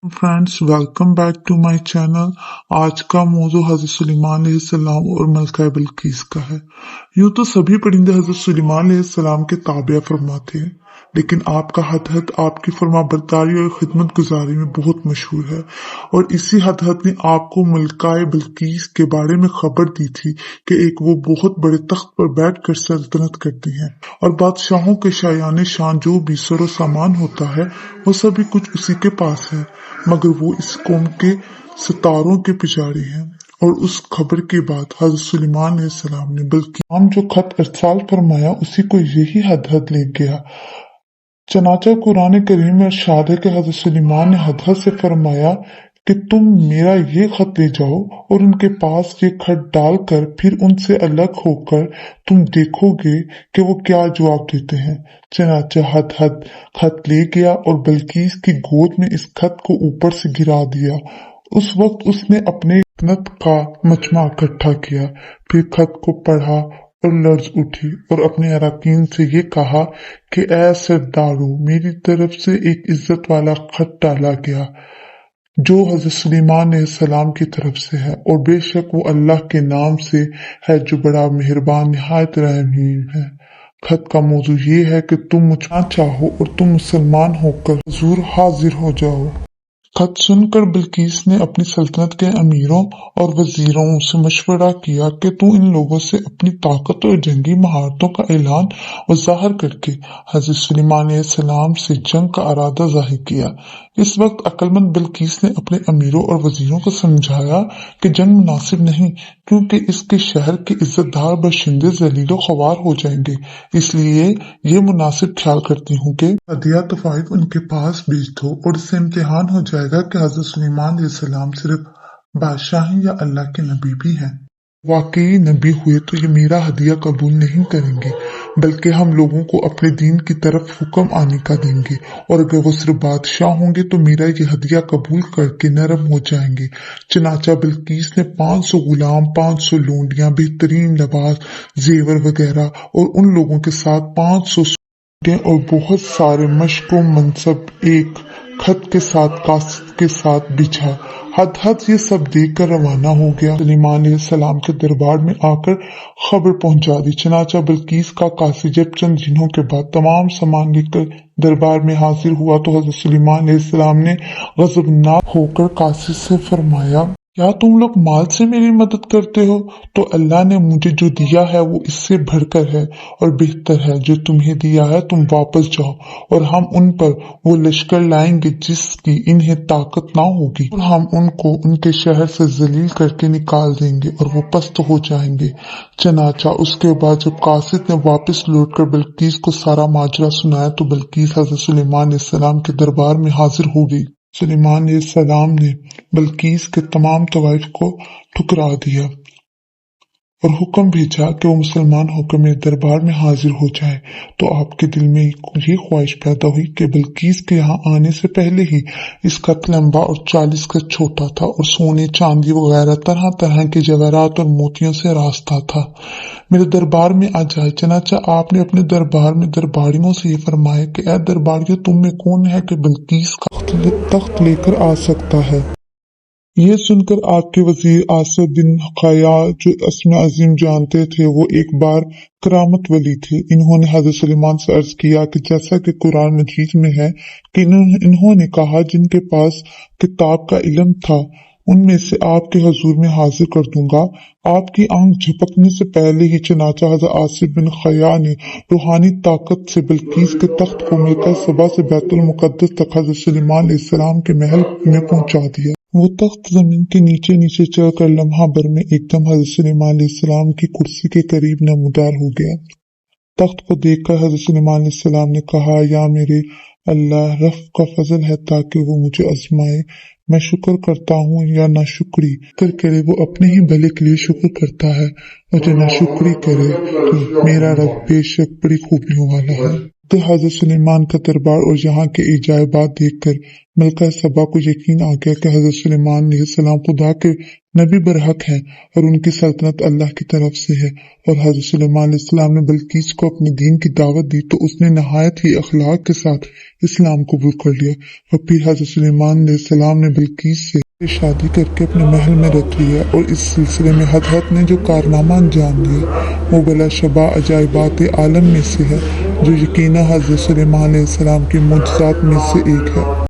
Friends, welcome back to my channel. आज का मौजू हज़रत सुलेमान अलैहिस्सलाम और मलका बिल्कीस का है। यूं तो सभी परिंदे हज़रत सुलेमान अलैहिस्सलाम के ताबिया फरमाते हैं, लेकिन आपका हदहद आपकी फरमाबरदारी और खिदमत गुजारी में बहुत मशहूर है। और इसी हदहद ने आपको मलका बिल्कीस के बारे में खबर दी थी कि एक वो बहुत बड़े तख्त पर बैठकर सल्तनत करती हैं और बादशाहों के शायान शान जो भी सरो सामान होता है वो सभी कुछ उसी के पास है, मगर वो इस कौम के सितारों के पुजारी हैं। और उस खबर के बाद हज़रत सुलेमान अलैहिस्सलाम ने बल्कि हम जो खत इरसाल फरमाया उसी को यही हदहद ले गया। चनाचा कुरान करीम में इरशाद है कि हज़रत सुलेमान ने हदहद से फरमाया कि तुम मेरा ये खत ले जाओ और उनके पास ये खत डालकर फिर उनसे अलग होकर तुम देखोगे कि वो क्या जवाब देते हैं। चनाचा हदहद खत ले गया और बल्कीस की गोद में इस खत को ऊपर से गिरा दिया। उस वक्त उसने अपने नत का मजमा इकट्ठा किया, फिर खत को पढ़ा और लर्ज उठी और अपने अराकीन से ये कहा कि ऐ सरदारो, मेरी तरफ से एक इज्जत वाला खत डाला गया जो हज़रत सुलेमान अलैहिस्सलाम की तरफ से है, और बेशक वो अल्लाह के नाम से है जो बड़ा मेहरबान निहायत रहमीम है। खत का मौजू ये है कि तुम मुझे चाहो और तुम मुसलमान होकर हुजूर हाजिर हो जाओ। खत सुनकर बिल्कीस ने अपनी सल्तनत के अमीरों और वजीरों से मशवरा किया कि तू इन लोगों से अपनी ताकत और जंगी महारतों का ऐलान और जाहिर करके हज़रत सुलेमान अलैहिस्सलाम से जंग का इरादा जाहिर किया। इस वक्त अक्लमंद बिल्कीस ने अपने अमीरों और वजीरों को समझाया कि जंग मुनासिब नहीं, क्योंकि इसके शहर के इज्जतदार बाशिंदे जलीलो ख्वार हो जाएंगे। इसलिए ये मुनासिब ख्याल करती हूँ कि हदिया तोहफा उनके पास भेज दो और इससे इम्तिहान हो जाएगा कि हज़रत सुलेमान अलैहिस्सलाम सिर्फ बादशाह हैं या अल्लाह के नबी भी हैं। वाकई नबी हुए तो ये मेरा हदिया कबूल नहीं करेंगे, बल्कि हम लोगों को अपने दीन की तरफ हुक्म आने का देंगे, और अगर वो सिर्फ बादशाह होंगे तो मेरा ये हदिया कबूल करके नरम हो जाएंगे। चनाचा बिल्कीस ने 500 गुलाम, 500 लोंडियां, बेहतरीन लिबास, जेवर वगैरह और उन लोगों के साथ 500 और बहुत सारे मशको मनसब एक खत के साथ कासिद के साथ बिछा। हदहद ये सब देखकर रवाना हो गया। सुलेमान अलैहिस्सलाम के दरबार में आकर खबर पहुंचा दी। चनाचा बिल्कीस का कासिद जब चंद दिनों के बाद तमाम सामान लेकर दरबार में हाजिर हुआ तो हज़रत सुलेमान अलैहिस्सलाम ने गज़बनाक होकर कासिद से फरमाया, क्या तुम लोग माल से मेरी मदद करते हो? तो अल्लाह ने मुझे जो दिया है वो इससे बढ़कर है और बेहतर है। जो तुम्हें दिया है तुम वापस जाओ और हम उन पर वो लश्कर लाएंगे जिसकी इन्हें ताकत ना होगी, और हम उनको उनके शहर से जलील करके निकाल देंगे और वो पस्त हो जाएंगे। चनाचा उसके बाद जब कासिद ने वापस लौटकर बिल्कीस को सारा माजरा सुनाया तो बिल्कीस हज़रत सुलेमान अलैहिस्सलाम के दरबार में हाजिर हो गई। सुलेमान अलैहिस्सलाम ने बिल्कीस के तमाम तवाइफ को ठुकरा दिया और हुक्म भेजा कि वो मुसलमान होकर मेरे दरबार में हाजिर हो जाए। तो आपके दिल में ये ख्वाहिश पैदा हुई कि बिल्कीस के यहाँ आने से पहले ही इसका लंबा और 40 गज छोटा था और सोने, चांदी वगैरह तरह तरह के जवाहरात और मोतियों से रास्ता था। मेरे दरबार में आ जाए। चनाचा आपने अपने दरबार में दरबारियों से ये फरमाया कि ऐ दरबारियों, तुम में कौन है कि बिल्कीस का तख्त लेकर आ सकता है? ये सुनकर आपके वजीर आसद बिन खया, जो अस्म अजीम जानते थे, वो एक बार करामत वली थे, इन्होंने हज़रत सुलेमान से अर्ज किया कि जैसा कि कुरान मजीद में है कि इन्होंने कहा जिनके पास किताब का इल्म था उनमें से आपके हजूर में हाजिर कर दूंगा। आपकी आंख झपकने से पहले ही चनाचा हज़रत आसिफ बिन खया ने रूहानी ताकत से बिल्कीस के तख्त को मलका सबा से बैतुल मुकद्दस तक हज़रत सुलेमान अलैहिस्सलाम के महल में पहुंचा दिया। वो तख्त जमीन के नीचे नीचे चलकर लम्हा भर में एकदम हज़रत सुलेमान अलैहिस्सलाम की कुर्सी के करीब नमूदार हो गया। तख्त को देखकर हज़रत सुलेमान अलैहिस्सलाम ने कहा, या मेरे अल्लाह, रफ का फजल है ताकि वो मुझे आजमाए। मैं शुक्र करता हूँ या नाशुक्री करे, वो अपने ही भले के लिए शुक्र करता है, और जो नाशुक्री करे तो मेरा रब बेशक बड़ी खूबियों वाला है। तो हज़रत सुलेमान का दरबार और यहाँ के इजाबात देखकर ملکہ سبا کو یقین آ گیا کہ حضرت سلیمان علیہ السلام خدا کے نبی برحق ہیں اور ان کی سلطنت اللہ کی طرف سے ہے، اور حضرت سلیمان علیہ السلام نے بلقیس کو اپنے دین کی دعوت دی تو اس نے نہایت ہی اخلاق کے ساتھ اسلام قبول کر لیا، اور پھر حضرت سلیمان علیہ السلام نے بلقیس سے شادی کر کے اپنے محل میں رکھ لیا، اور اس سلسلے میں حضرت نے جو کارنامہ انجام دیا وہ بلا شبہ عجائبات عالم میں سے ہے، جو یقیناً حضرت سلیمان علیہ السلام کے معجزات میں سے ایک ہے۔